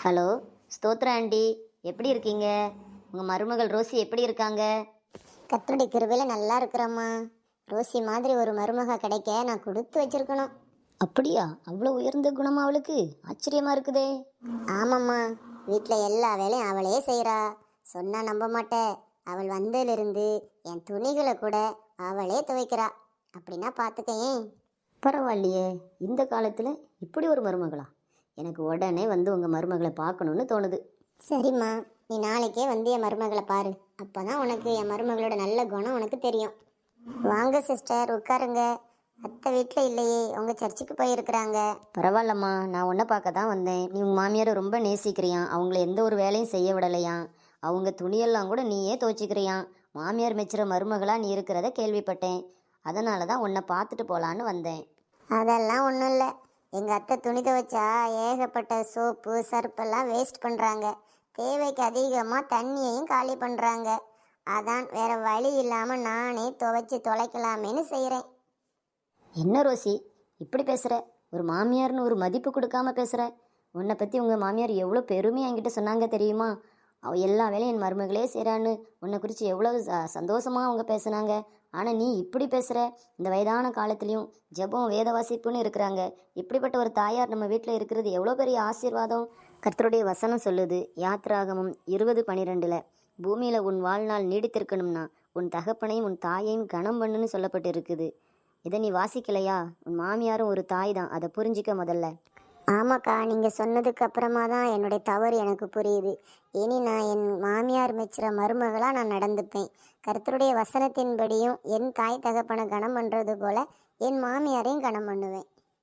Hello, ஸ்தோத்ரா aunty, எப்படி இருக்கீங்க? உங்கள் மருமகள் ரோசி எப்படி இருக்காங்க? கர்த்தருடைய கிருபையில நல்லா இருக்கிறம்மா. ரோசி மாதிரி ஒரு மருமக கிடைக்க நான் கொடுத்து வச்சிருக்கணும். அப்படியா? அவ்வளோ உயர்ந்த குணமா அவளுக்கு? ஆச்சரியமா இருக்குதே. ஆமாம்மா, வீட்டில் எல்லா வேலையும் அவளே செய்கிறா. சொன்னா நம்ப மாட்டே. அவள் வந்ததிலிருந்து என் துணிகளை கூட அவளே துவைக்கிறா. அப்படின்னா பார்த்துக்கேன். பரவாயில்லையே, இந்த காலத்தில் இப்படி ஒரு மருமகளா? எனக்கு உடனே வந்து உங்கள் மருமகளை பார்க்கணுன்னு தோணுது. சரிம்மா, நீ நாளைக்கே வந்து என் மருமகளை பாரு. அப்போ தான் உனக்கு என் மருமகளோட நல்ல குணம் உனக்கு தெரியும். வாங்க சிஸ்டர், உட்காருங்க. அத்தை வீட்டில் இல்லையே, உங்கள் சர்ச்சுக்கு போயிருக்கிறாங்க. பரவாயில்லம்மா, நான் உன்னை பார்க்க தான் வந்தேன். நீ உங்கள் மாமியாரை ரொம்ப நேசிக்கிறியான், அவங்கள எந்த ஒரு வேலையும் செய்ய விடலையாம், அவங்க துணியெல்லாம் கூட நீயே துவைச்சிக்கிறியான். மாமியார் மெச்சுற மருமகளா நீ இருக்கிறத கேள்விப்பட்டேன். அதனால தான் உன்னை பார்த்துட்டு போகலான்னு வந்தேன். அதெல்லாம் ஒன்றும் இல்லை. எங்கள் அத்தை துணி துவைச்சா ஏகப்பட்ட சோப்பு சர்ப்பெல்லாம் வேஸ்ட் பண்ணுறாங்க. தேவைக்கு அதிகமாக தண்ணியையும் காலி பண்ணுறாங்க. அதான் வேற வழி இல்லாமல் நானே துவைச்சி தொலைக்கலாமேன்னு செய்கிறேன். என்ன ரோசி, இப்படி பேசுகிற? ஒரு மாமியார்னு ஒரு மதிப்பு கொடுக்காம பேசுகிற. உன்னை பற்றி உங்கள் மாமியார் எவ்வளோ பெருமையாக என்கிட்ட சொன்னாங்க தெரியுமா? எல்லா வேலையும் என் மருமகளே செய்கிறான்னு உன்னை குறித்து எவ்வளோ சந்தோஷமாக அவங்க பேசுனாங்க. ஆனால் நீ இப்படி பேசுகிற. இந்த வயதான காலத்துலேயும் ஜெபம் வேத வாசிப்புன்னு இருக்கிறாங்க. இப்படிப்பட்ட ஒரு தாயார் நம்ம வீட்டில் இருக்கிறது எவ்வளோ பெரிய ஆசீர்வாதம். கர்த்தருடைய வசனம் சொல்லுது, யாத்ராகமம் 20:12, பூமியில் உன் வாழ்நாள் நீடித்திருக்கணும்னா உன் தகப்பனையும் உன் தாயையும் கனம் பண்ணுன்னு சொல்லப்பட்டு இருக்குது. இதை நீ வாசிக்கலையா? உன் மாமியாரும் ஒரு தாய் தான், அதை புரிஞ்சிக்க முதல்ல. ஆமாக்கா, நீங்கள் சொன்னதுக்கு அப்புறமா தான் என்னுடைய தவறு எனக்கு புரியுது. இனி நான் என் மாமியார் மெச்சுற மருமகளாக நான் நடந்துப்பேன். கர்த்தருடைய வசனத்தின்படியும் என் தாய் தகப்பனை கனம் பண்ணுறது போல என் மாமியாரையும் கனம் பண்ணுவேன்.